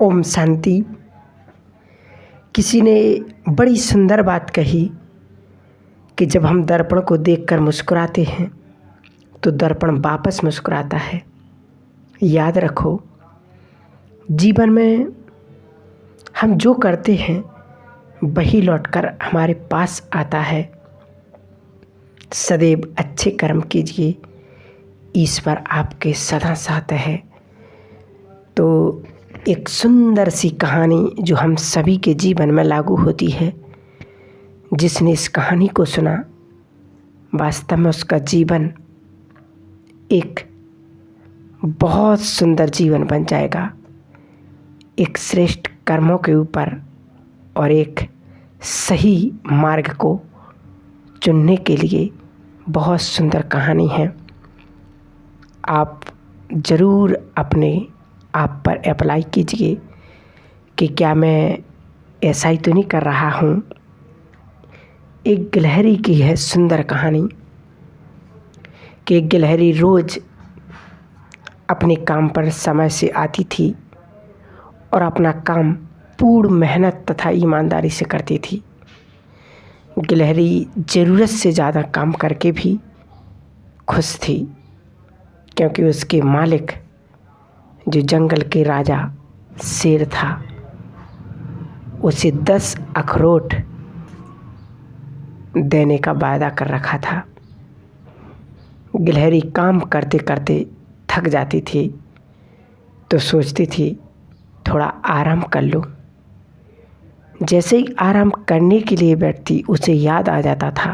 ओम शांति। किसी ने बड़ी सुंदर बात कही कि जब हम दर्पण को देखकर मुस्कुराते हैं तो दर्पण वापस मुस्कुराता है। याद रखो, जीवन में हम जो करते हैं वही लौटकर हमारे पास आता है। सदैव अच्छे कर्म कीजिए, ईश्वर आपके सदा साथ है। तो एक सुंदर सी कहानी जो हम सभी के जीवन में लागू होती है, जिसने इस कहानी को सुना वास्तव में उसका जीवन एक बहुत सुंदर जीवन बन जाएगा। एक श्रेष्ठ कर्मों के ऊपर और एक सही मार्ग को चुनने के लिए बहुत सुंदर कहानी है। आप ज़रूर अपने आप पर अप्लाई कीजिए कि क्या मैं ऐसा ही तो नहीं कर रहा हूँ। एक गिलहरी की है सुंदर कहानी कि एक गिलहरी रोज़ अपने काम पर समय से आती थी और अपना काम पूर्ण मेहनत तथा ईमानदारी से करती थी। गिलहरी ज़रूरत से ज़्यादा काम करके भी खुश थी, क्योंकि उसके मालिक जो जंगल के राजा शेर था, उसे 10 अखरोट देने का वादा कर रखा था। गिलहरी काम करते करते थक जाती थी तो सोचती थी थोड़ा आराम कर लूँ। जैसे ही आराम करने के लिए बैठती उसे याद आ जाता था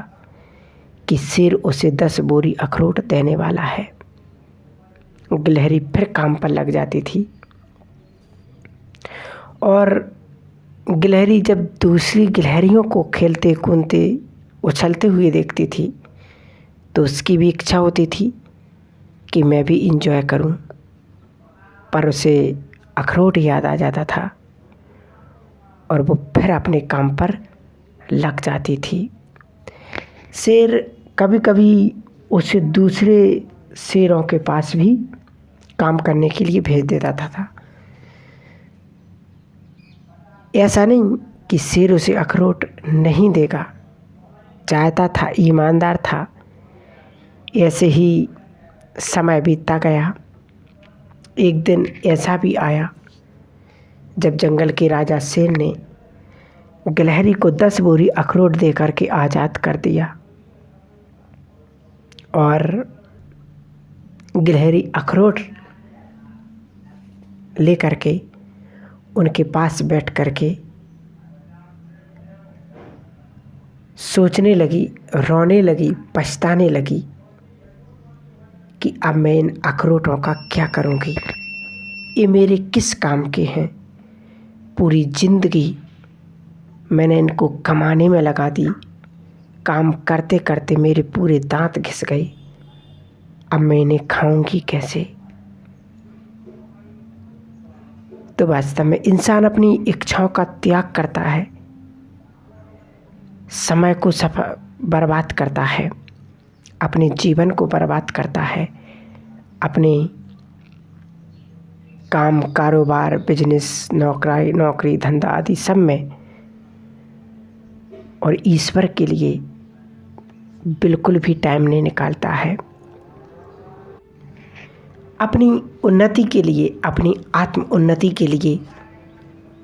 कि शेर उसे 10 बोरी अखरोट देने वाला है। गिलहरी फिर काम पर लग जाती थी और गिलहरी जब दूसरी गिलहरियों को खेलते कूदते उछलते हुए देखती थी तो उसकी भी इच्छा होती थी कि मैं भी इंजॉय करूं, पर उसे अखरोट याद आ जाता था और वो फिर अपने काम पर लग जाती थी। शेर कभी कभी उसे दूसरे शेरों के पास भी काम करने के लिए भेज देता था। ऐसा नहीं कि शेर उसे अखरोट नहीं देगा, चाहता था, ईमानदार था। ऐसे ही समय बीतता गया। एक दिन ऐसा भी आया जब जंगल के राजा शेर ने गिलहरी को 10 बोरी अखरोट दे करके आज़ाद कर दिया और गिलहरी अखरोट ले करके उनके पास बैठ करके सोचने लगी, रोने लगी, पछताने लगी कि अब मैं इन अखरोटों का क्या करूँगी। ये मेरे किस काम के हैं। पूरी ज़िंदगी मैंने इनको कमाने में लगा दी, काम करते करते मेरे पूरे दांत घिस गए। अब मैं इन्हें खाऊंगी कैसे। तो वास्तव में इंसान अपनी इच्छाओं का त्याग करता है, समय को बर्बाद करता है, अपने जीवन को बर्बाद करता है, अपने काम, कारोबार, बिजनेस, नौकरी धंधा आदि सब में, और ईश्वर के लिए बिल्कुल भी टाइम नहीं निकालता है। अपनी उन्नति के लिए, अपनी आत्म उन्नति के लिए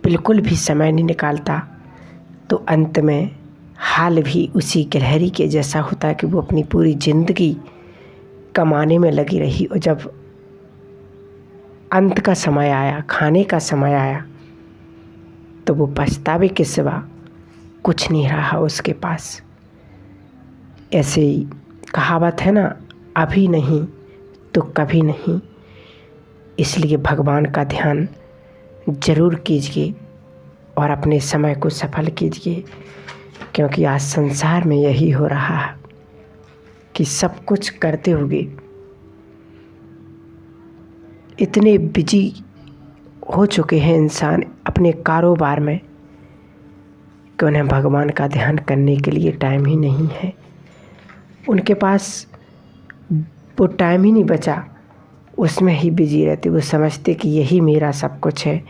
बिल्कुल भी समय नहीं निकालता, तो अंत में हाल भी उसी गिलहरी के जैसा होता है कि वो अपनी पूरी ज़िंदगी कमाने में लगी रही और जब अंत का समय आया, खाने का समय आया, तो वो पछतावे के सिवा कुछ नहीं रहा उसके पास। ऐसे ही कहावत है ना, अभी नहीं तो कभी नहीं। इसलिए भगवान का ध्यान ज़रूर कीजिए और अपने समय को सफल कीजिए, क्योंकि आज संसार में यही हो रहा है कि सब कुछ करते हुए इतने बिजी हो चुके हैं इंसान अपने कारोबार में कि उन्हें भगवान का ध्यान करने के लिए टाइम ही नहीं है। उनके पास वो टाइम ही नहीं बचा, उसमें ही बिजी रहते। वो समझते कि यही मेरा सब कुछ है,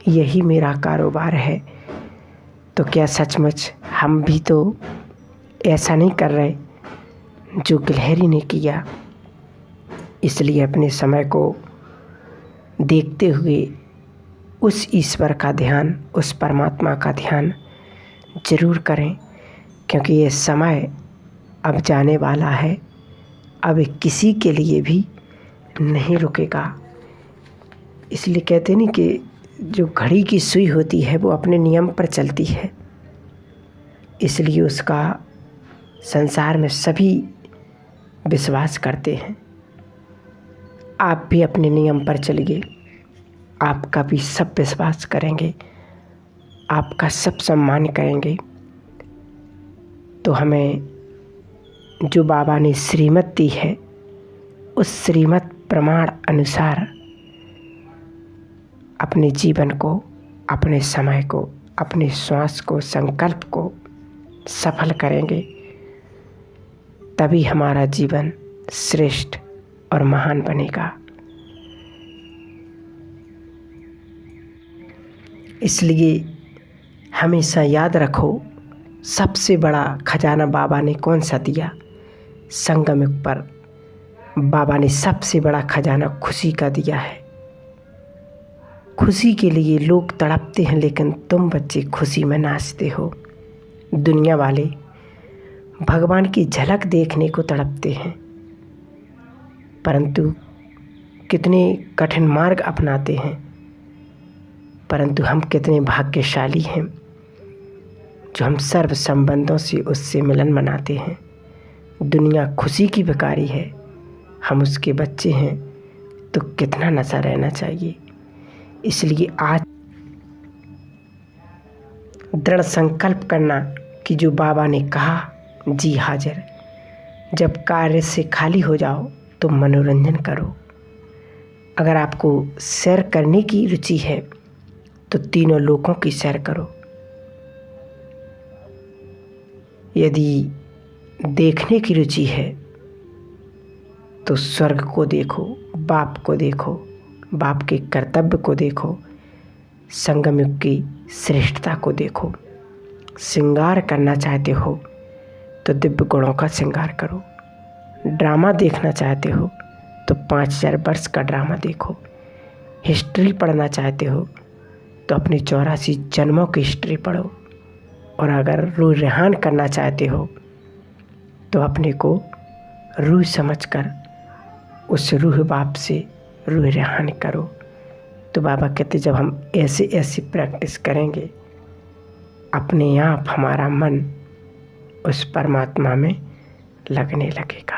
यही मेरा कारोबार है। तो क्या सचमुच हम भी तो ऐसा नहीं कर रहे जो गिलहरी ने किया? इसलिए अपने समय को देखते हुए उस ईश्वर का ध्यान, उस परमात्मा का ध्यान ज़रूर करें, क्योंकि ये समय अब जाने वाला है। अब किसी के लिए भी नहीं रुकेगा। इसलिए कहते नहीं कि जो घड़ी की सुई होती है वो अपने नियम पर चलती है, इसलिए उसका संसार में सभी विश्वास करते हैं। आप भी अपने नियम पर चलिए, आपका भी सब विश्वास करेंगे, आपका सब सम्मान करेंगे। तो हमें जो बाबा ने श्रीमत दी है, उस श्रीमत प्रमाण अनुसार अपने जीवन को, अपने समय को, अपने श्वास को, संकल्प को सफल करेंगे, तभी हमारा जीवन श्रेष्ठ और महान बनेगा। इसलिए हमेशा याद रखो, सबसे बड़ा खजाना बाबा ने कौन सा दिया? संगम युग पर बाबा ने सबसे बड़ा खजाना खुशी का दिया है। खुशी के लिए लोग तड़पते हैं, लेकिन तुम बच्चे खुशी में नाचते हो। दुनिया वाले भगवान की झलक देखने को तड़पते हैं, परंतु कितने कठिन मार्ग अपनाते हैं। परंतु हम कितने भाग्यशाली हैं जो हम सर्व संबंधों से उससे मिलन मनाते हैं। दुनिया खुशी की भिखारी है, हम उसके बच्चे हैं, तो कितना नशा रहना चाहिए। इसलिए आज दृढ़ संकल्प करना कि जो बाबा ने कहा, जी हाजिर। जब कार्य से खाली हो जाओ तो मनोरंजन करो। अगर आपको सैर करने की रुचि है तो तीनों लोकों की सैर करो। यदि देखने की रुचि है तो स्वर्ग को देखो, बाप को देखो, बाप के कर्तव्य को देखो, संगम युग की श्रेष्ठता को देखो। श्रृंगार करना चाहते हो तो दिव्य गुणों का श्रृंगार करो। ड्रामा देखना चाहते हो तो 5000 वर्ष का ड्रामा देखो। हिस्ट्री पढ़ना चाहते हो तो अपनी 84 जन्मों की हिस्ट्री पढ़ो। और अगर रूह रेहान करना चाहते हो तो अपने को रूह समझकर उस रूह बाप से रूह रेहान करो। तो बाबा कहते जब हम ऐसी प्रैक्टिस करेंगे, अपने आप हमारा मन उस परमात्मा में लगने लगेगा।